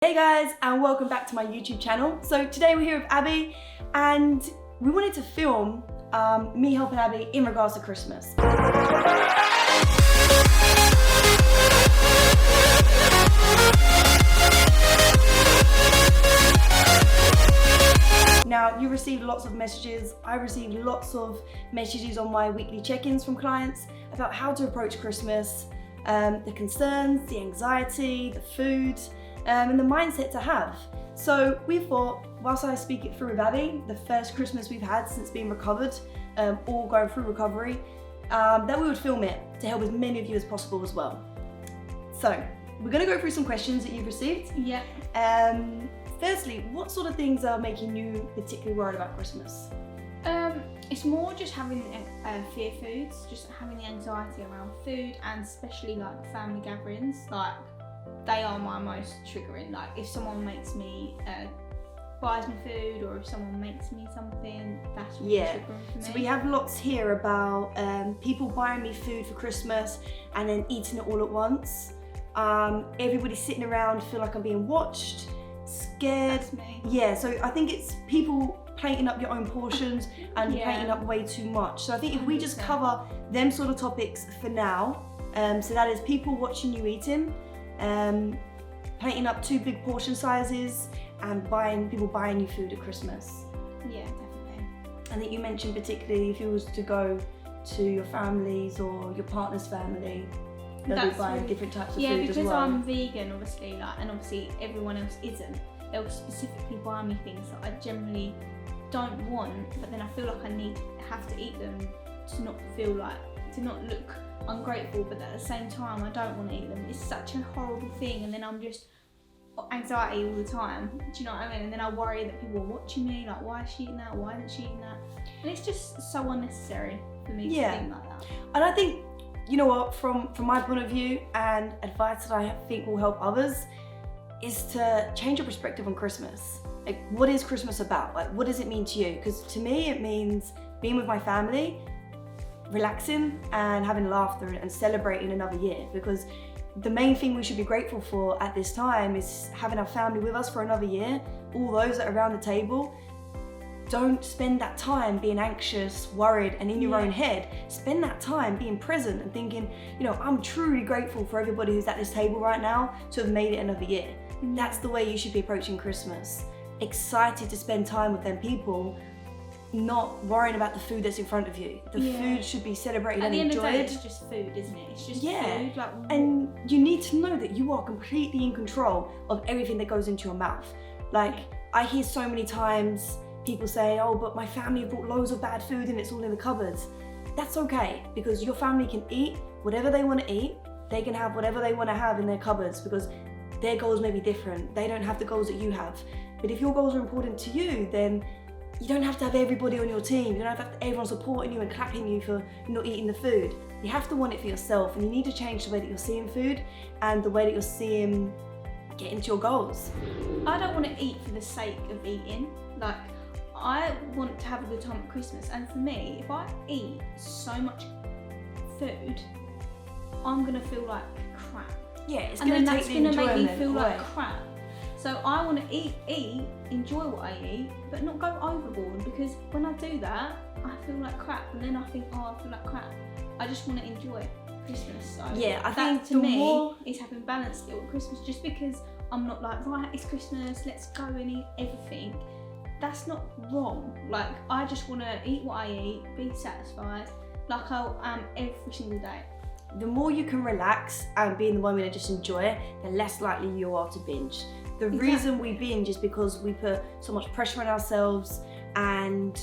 Hey guys, and welcome back to my YouTube channel. So today we're here with Abby and we wanted to film me helping Abby in regards to Christmas. Now, you received lots of messages. I received lots of messages on my weekly check-ins from clients about how to approach Christmas, the concerns, the anxiety, the food, and the mindset to have. So we thought, whilst I speak it through with Abby, the first Christmas we've had since being recovered, or going through recovery, that we would film it to help as many of you as possible as well. So we're gonna go through some questions that you've received. Yeah. Firstly, what sort of things are making you particularly worried about Christmas? It's more just having fear foods, just having the anxiety around food, and especially like family gatherings. Like, they are my most triggering. Like, if someone makes me buys me food, or if someone makes me something, that's really triggering for me. So we have lots here about people buying me food for Christmas and then eating it all at once. Everybody sitting around feel like I'm being watched, scared. That's me. Yeah, so I think it's people plating up your own portions and plating up way too much. So I think if we just 100%. cover them sort of topics for now, so that is people watching you eating, plating up too big portion sizes, and people buying you food at Christmas. Yeah, definitely. I think you mentioned particularly if you was to go to your family's or your partner's family, they'll be buying different types of food as well. Yeah, because I'm vegan, obviously, and obviously everyone else isn't. They'll specifically buy me things that I generally don't want, but then I feel like I have to eat them to not look ungrateful, but at the same time I don't want to eat them. It's such a horrible thing, and then I'm just anxiety all the time. Do you know what I mean? And then I worry that people are watching me, like, why is she eating that? Why isn't she eating that? And it's just so unnecessary for me to think like that. And I think, you know what, from my point of view, and advice that I think will help others, is to change your perspective on Christmas. Like, what is Christmas about? Like, what does it mean to you? Because to me, it means being with my family, relaxing and having laughter and celebrating another year. Because the main thing we should be grateful for at this time is having our family with us for another year. All those that are around the table, don't spend that time being anxious, worried, and in your own head. Spend that time being present and thinking, you know, I'm truly grateful for everybody who's at this table right now to have made it another year. That's the way you should be approaching Christmas. Excited to spend time with them people, not worrying about the food that's in front of you. The food should be celebrated and enjoyed. At the end of the day, it's just food, isn't it? It's just food. Like, and you need to know that you are completely in control of everything that goes into your mouth. Like, I hear so many times people say, oh, but my family brought loads of bad food and it's all in the cupboards. That's okay, because your family can eat whatever they want to eat. They can have whatever they want to have in their cupboards, because their goals may be different. They don't have the goals that you have. But if your goals are important to you, then you don't have to have everybody on your team. You don't have everyone supporting you and clapping you for not eating the food. You have to want it for yourself, and you need to change the way that you're seeing food and the way that you're seeing getting to your goals. I don't want to eat for the sake of eating. Like, I want to have a good time at Christmas, and for me, if I eat so much food, I'm gonna feel like crap. Yeah, it's and gonna then take that's the gonna make me enjoyment feel away. like crap. So I want to eat, enjoy what I eat, but not go overboard, because when I do that, I feel like crap, and then I think, oh, I feel like crap. I just want to enjoy Christmas. So yeah, I that think to me is having balance still at Christmas. Just because I'm not like, right, it's Christmas, let's go and eat everything. That's not wrong. Like, I just want to eat what I eat, be satisfied, like I am every single day. The more you can relax and be in the moment and just enjoy it, the less likely you are to binge. The reason we binge is because we put so much pressure on ourselves and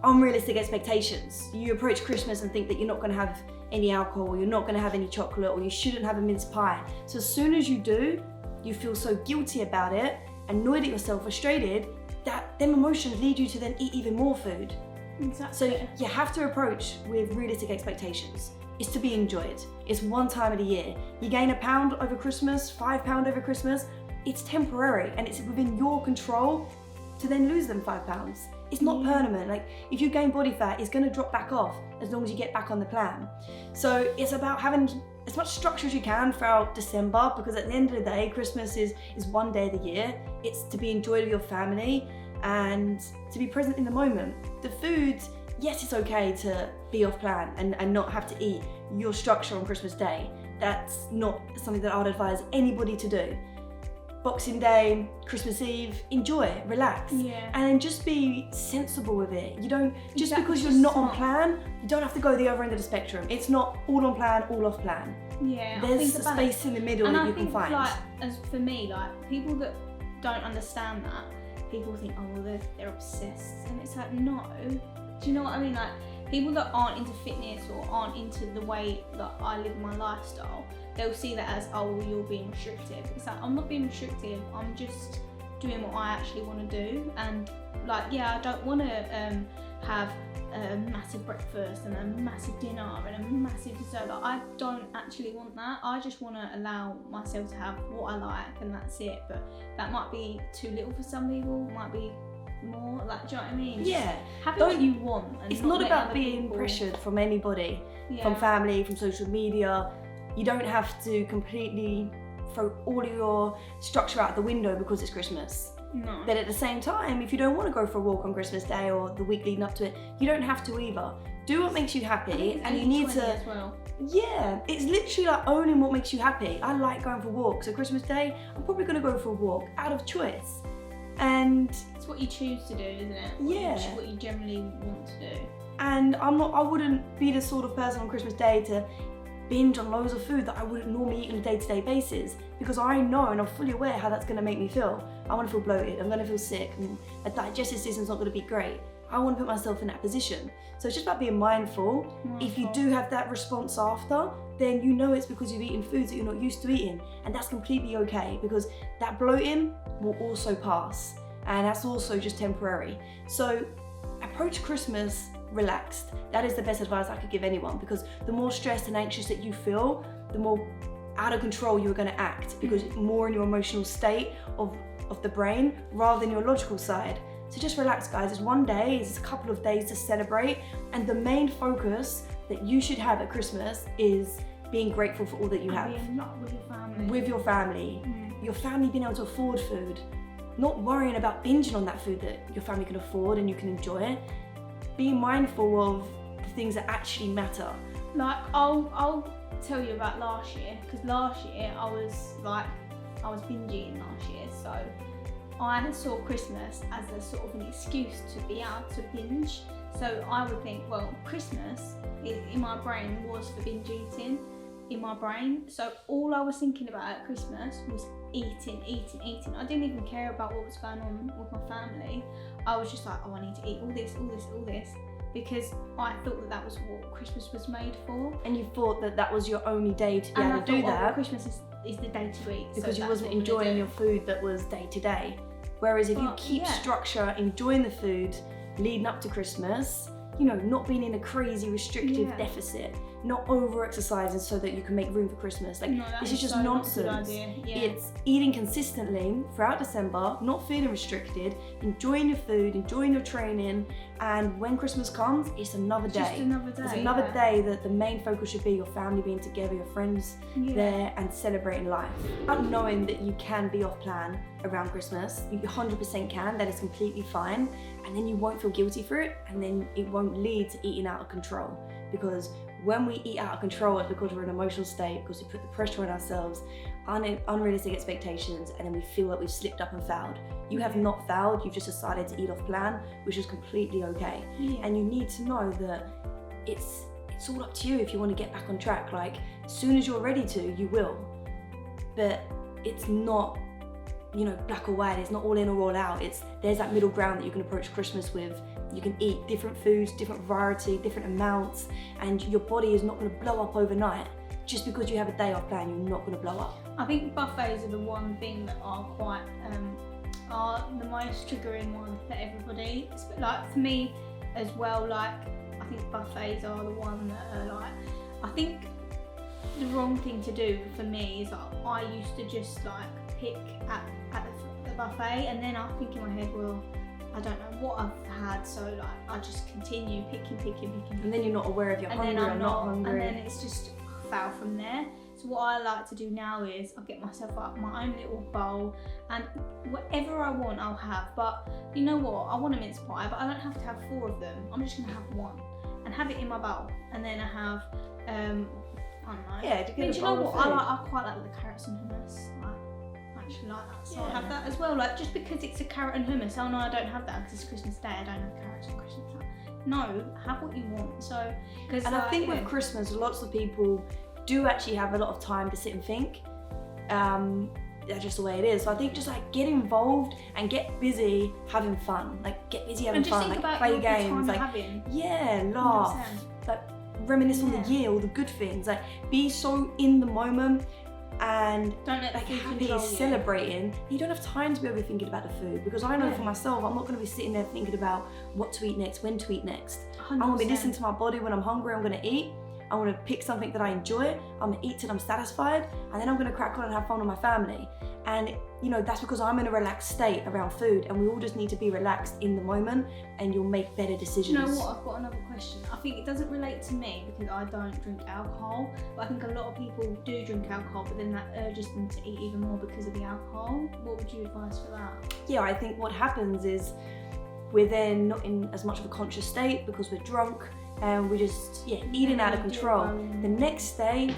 unrealistic expectations. You approach Christmas and think that you're not going to have any alcohol, or you're not going to have any chocolate, or you shouldn't have a mince pie. So as soon as you do, you feel so guilty about it, annoyed at yourself, frustrated, that them emotions lead you to then eat even more food. Exactly. So you have to approach with realistic expectations. It's to be enjoyed. It's one time of the year. You gain £1 over Christmas, £5 over Christmas. It's temporary, and it's within your control to then lose them £5. It's not permanent. Like, if you gain body fat, it's going to drop back off as long as you get back on the plan. So it's about having as much structure as you can throughout December, because at the end of the day, Christmas is one day of the year. It's to be enjoyed with your family and to be present in the moment. The food, yes, it's okay to be off plan and not have to eat your structure on Christmas Day. That's not something that I would advise anybody to do. Boxing Day, Christmas Eve, enjoy, relax, and just be sensible with it. You don't, just because you're not on plan, you don't have to go the other end of the spectrum. It's not all on plan, all off plan. Yeah, there's a space in the middle that you can find. Like, as for me, like people that don't understand that, people think, oh, well, they're obsessed, and it's like, no. Do you know what I mean? Like people that aren't into fitness or aren't into the way that I live my lifestyle, they'll see that as, oh, well, you're being restrictive. It's like, I'm not being restrictive, I'm just doing what I actually want to do. And like, yeah, I don't want to have a massive breakfast and a massive dinner and a massive dessert. Like, I don't actually want that. I just want to allow myself to have what I like, and that's it. But that might be too little for some people, might be more, like, do you know what I mean? Yeah. Having what you want. And it's not about being pressured from anybody, from family, from social media. You don't have to completely throw all of your structure out the window because it's Christmas. No. But at the same time, if you don't want to go for a walk on Christmas Day or the week leading up to it, you don't have to either. Do what makes you happy, and you need to. As well. Yeah, it's literally like owning what makes you happy. I like going for walks. So Christmas Day, I'm probably going to go for a walk out of choice. And it's what you choose to do, isn't it? What you generally want to do. And I wouldn't be the sort of person on Christmas Day to binge on loads of food that I wouldn't normally eat on a day-to-day basis, because I know and I'm fully aware how that's going to make me feel. I want to feel bloated, I'm going to feel sick, and a digestive system's not going to be great. I want to put myself in that position. So it's just about being mindful. If you do have that response after, then you know it's because you've eaten foods that you're not used to eating, and that's completely okay, because that bloating will also pass, and that's also just temporary. So approach Christmas relaxed. That is the best advice I could give anyone, because the more stressed and anxious that you feel, the more out of control you're going to act, because more in your emotional state of the brain rather than your logical side. So just relax, guys. It's one day, it's a couple of days to celebrate, and the main focus that you should have at Christmas is being grateful for all that you have. Being not with your family. With your family. Your family being able to afford food. Not worrying about binging on that food that your family can afford and you can enjoy. Being mindful of the things that actually matter. Like, I'll tell you about last year, because last year I was binge eating last year, so I saw Christmas as a sort of an excuse to be able to binge. So I would think, well, Christmas in my brain was for binge eating in my brain. So all I was thinking about at Christmas was eating. I didn't even care about what was going on with my family. I was just like, oh, I need to eat all this, because I thought that was what Christmas was made for. And you thought that was your only day to be able to do that. Christmas is the day to eat. Because you wasn't enjoying your food that was day to day. Whereas if you keep structure, enjoying the food leading up to Christmas, you know, not being in a crazy restrictive deficit, not over-exercising so that you can make room for Christmas. Like, this is just nonsense. It's eating consistently throughout December, not feeling restricted, enjoying your food, enjoying your training, and when Christmas comes, it's another day. Just another day. It's another day that the main focus should be your family being together, your friends there, and celebrating life. Not knowing that you can be off plan around Christmas, you 100% can, that is completely fine, and then you won't feel guilty for it, and then it won't lead to eating out of control. Because when we eat out of control, it's because we're in an emotional state, because we put the pressure on ourselves, unrealistic expectations, and then we feel like we've slipped up and fouled. You have not fouled, you've just decided to eat off plan, which is completely okay. And you need to know that it's all up to you if you want to get back on track. Like, as soon as you're ready to, you will. But it's not, you know, black or white. It's not all in or all out. There's that middle ground that you can approach Christmas with. You can eat different foods, different variety, different amounts, and your body is not going to blow up overnight. Just because you have a day off plan, you're not going to blow up. I think buffets are the one thing that are quite are the most triggering one for everybody. It's like for me as well. Like, I think buffets are the one that are like, I think the wrong thing to do for me is that I used to just like pick at the buffet, and then I think in my head, well, I don't know what I've had, so like I just continue picking. And then you're not aware of your hunger and not hungry. And then it's just I fail from there. So what I like to do now is I get myself up my own little bowl, and whatever I want I'll have. But you know what? I want a mince pie, but I don't have to have 4 of them. I'm just gonna have 1 and have it in my bowl, and then I have I don't know. Yeah, to get Do you know what? I quite like the carrots and hummus. I actually like that, so I have that as well. Like, just because it's a carrot and hummus, oh no, I don't have that because it's Christmas Day. I don't have carrots on Christmas Day. No, have what you want. So, and I think with Christmas, lots of people do actually have a lot of time to sit and think. That's just the way it is. So I think just like get involved and get busy having fun. Like get busy having fun. Like play games. Like laugh. 100%. Like reminisce on the year, all the good things. Like be so in the moment and don't let like happy celebrating. You don't have time to be overthinking about the food, because I know for myself, I'm not going to be sitting there thinking about what to eat next, when to eat next. 100%. I'm going to be listening to my body. When I'm hungry, I'm going to eat. I want to pick something that I enjoy. I'm going to eat till I'm satisfied, and then I'm going to crack on and have fun with my family. And you know, that's because I'm in a relaxed state around food, and we all just need to be relaxed in the moment, and you'll make better decisions. You know what? I've got another question. I think it doesn't relate to me because I don't drink alcohol, but I think a lot of people do drink alcohol, but then that urges them to eat even more because of the alcohol. What would you advise for that? Yeah, I think what happens is we're then not in as much of a conscious state because we're drunk, and we're just eating out of control. The next day,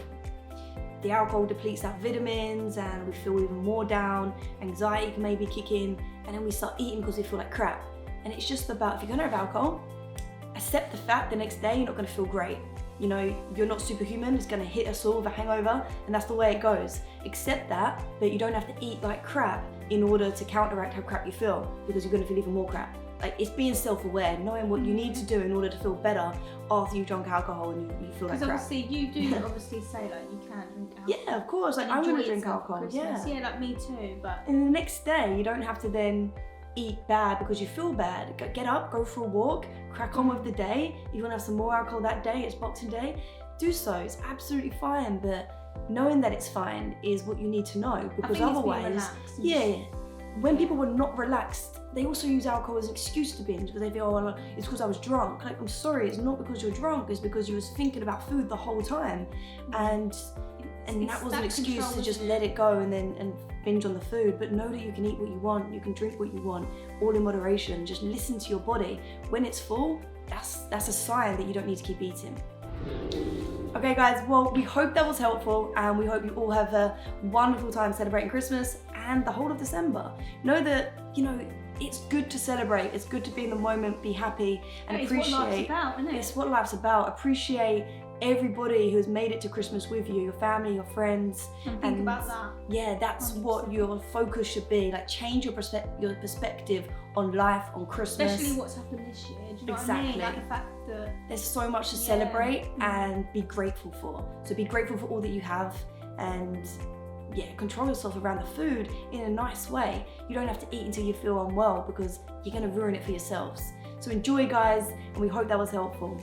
the alcohol depletes our vitamins and we feel even more down. Anxiety can maybe kick in, and then we start eating because we feel like crap. And it's just about, if you're gonna have alcohol, accept the fact the next day you're not gonna feel great. You know, you're not superhuman, it's gonna hit us all with a hangover, and that's the way it goes. Accept that, but you don't have to eat like crap in order to counteract how crap you feel, because you're gonna feel even more crap. Like, it's being self-aware, knowing what you need to do in order to feel better after you've drunk alcohol and you feel like crap. Because obviously you do obviously say like you can drink alcohol. Yeah, of course. Like, I'm gonna drink alcohol. Yeah, like me too. But and the next day you don't have to then eat bad because you feel bad. Get up, go for a walk, crack on with the day. If you want to have some more alcohol that day, it's Boxing Day, do so. It's absolutely fine. But knowing that it's fine is what you need to know, because otherwise, when people were not relaxed, they also use alcohol as an excuse to binge, because they feel, oh, well, it's because I was drunk. Like, I'm sorry, it's not because you're drunk, it's because you was thinking about food the whole time. And that was an excuse to just let it go and binge on the food. But know that you can eat what you want, you can drink what you want, all in moderation. Just listen to your body. When it's full, that's a sign that you don't need to keep eating. Okay guys, well, we hope that was helpful, and we hope you all have a wonderful time celebrating Christmas and the whole of December. Know that, you know, it's good to celebrate, it's good to be in the moment, be happy, and appreciate. It's what life's about, isn't it? It's what life's about. Appreciate everybody who's made it to Christmas with you, your family, your friends. And think about that. Yeah, that's 100%. What your focus should be. Like, change your perspective on life, on Christmas. Especially what's happened this year. Do you know what I mean? Like the fact that there's so much to celebrate and be grateful for. So be grateful for all that you have, and control yourself around the food in a nice way. You don't have to eat until you feel unwell, because you're going to ruin it for yourselves. So enjoy, guys, and we hope that was helpful.